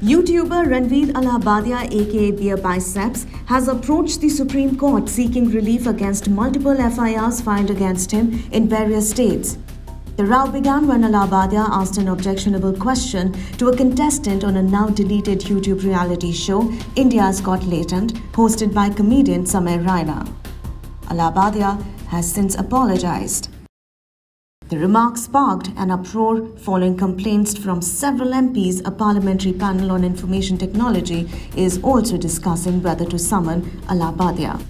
YouTuber Ranveer Allahabadia aka Beer Biceps has approached the Supreme Court seeking relief against multiple FIRs filed against him in various states. The row began when Allahabadia asked an objectionable question to a contestant on a now deleted YouTube reality show, India's Got Latent, hosted by comedian Samir Raina. Allahabadia has since apologized. The remarks sparked an uproar following complaints from several MPs. A parliamentary panel on information technology is also discussing whether to summon Allahabadia.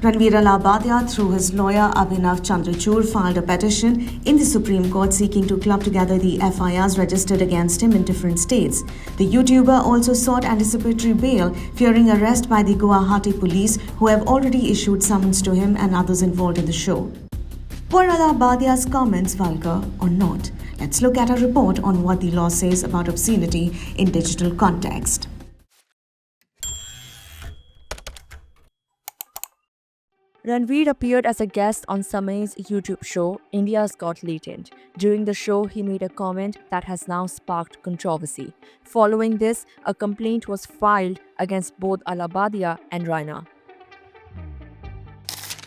Ranveer Allahabadia, through his lawyer Abhinav Chandrachud, filed a petition in the Supreme Court seeking to club together the FIRs registered against him in different states. The YouTuber also sought anticipatory bail, fearing arrest by the Guwahati police, who have already issued summons to him and others involved in the show. Were Allahabadia's comments vulgar or not? Let's look at a report on what the law says about obscenity in digital context. Ranveer appeared as a guest on Samir's YouTube show, India's Got Latent. During the show, he made a comment that has now sparked controversy. Following this, a complaint was filed against both Allahabadia and Raina.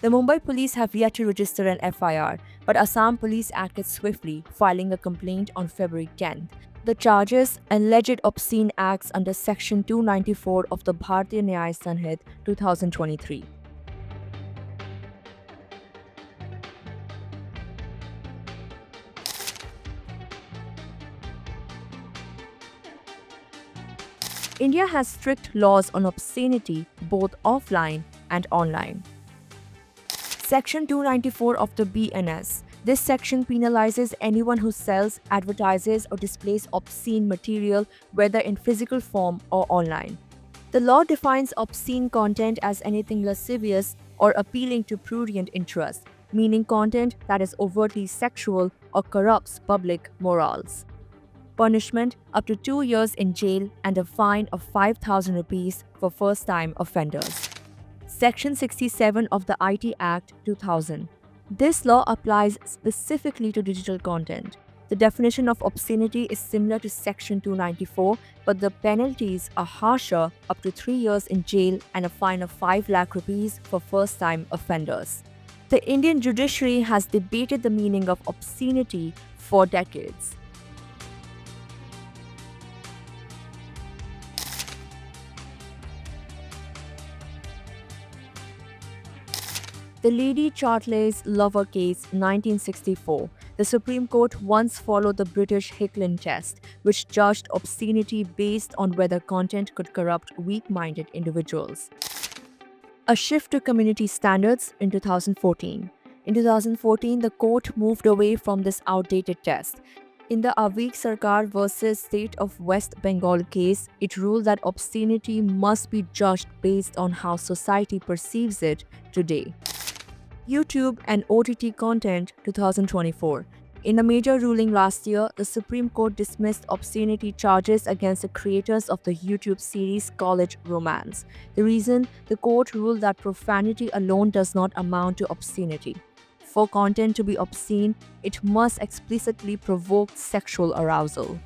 The Mumbai police have yet to register an FIR, but Assam police acted swiftly, filing a complaint on February 10th. The charges, alleged obscene acts under Section 294 of the Bharatiya Nyaya Sanhit 2023. India has strict laws on obscenity both offline and online. Section 294 of the BNS. This section penalizes anyone who sells, advertises, or displays obscene material, whether in physical form or online. The law defines obscene content as anything lascivious or appealing to prurient interest, meaning content that is overtly sexual or corrupts public morals. Punishment up to 2 years in jail and a fine of 5,000 rupees for first-time offenders. Section 67 of the IT Act 2000. This law applies specifically to digital content. The definition of obscenity is similar to Section 294, but the penalties are harsher, up to 3 years in jail and a fine of 5 lakh rupees for first-time offenders. The Indian judiciary has debated the meaning of obscenity for decades. The Lady Chartley's Lover Case, 1964. The Supreme Court once followed the British Hicklin test, which judged obscenity based on whether content could corrupt weak-minded individuals. A shift to community standards in 2014. In 2014, the court moved away from this outdated test. In the Avik Sarkar versus State of West Bengal case, it ruled that obscenity must be judged based on how society perceives it today. YouTube and OTT content 2024. In a major ruling last year, the Supreme Court dismissed obscenity charges against the creators of the YouTube series College Romance. The reason? The court ruled that profanity alone does not amount to obscenity. For content to be obscene, it must explicitly provoke sexual arousal.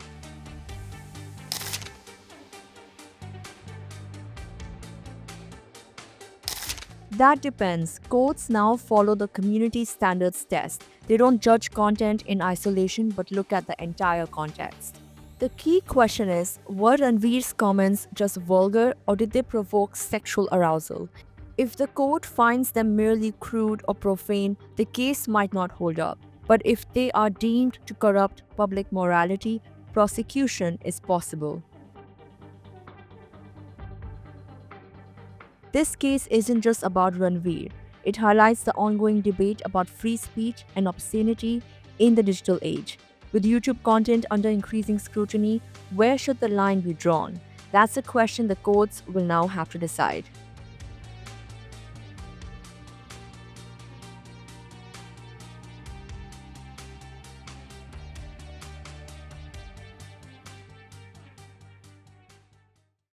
That depends. Courts now follow the community standards test. They don't judge content in isolation but look at the entire context. The key question is, were Ranveer's comments just vulgar or did they provoke sexual arousal? If the court finds them merely crude or profane, the case might not hold up. But if they are deemed to corrupt public morality, prosecution is possible. This case isn't just about Ranveer. It highlights the ongoing debate about free speech and obscenity in the digital age. With YouTube content under increasing scrutiny, where should the line be drawn? That's a question the courts will now have to decide.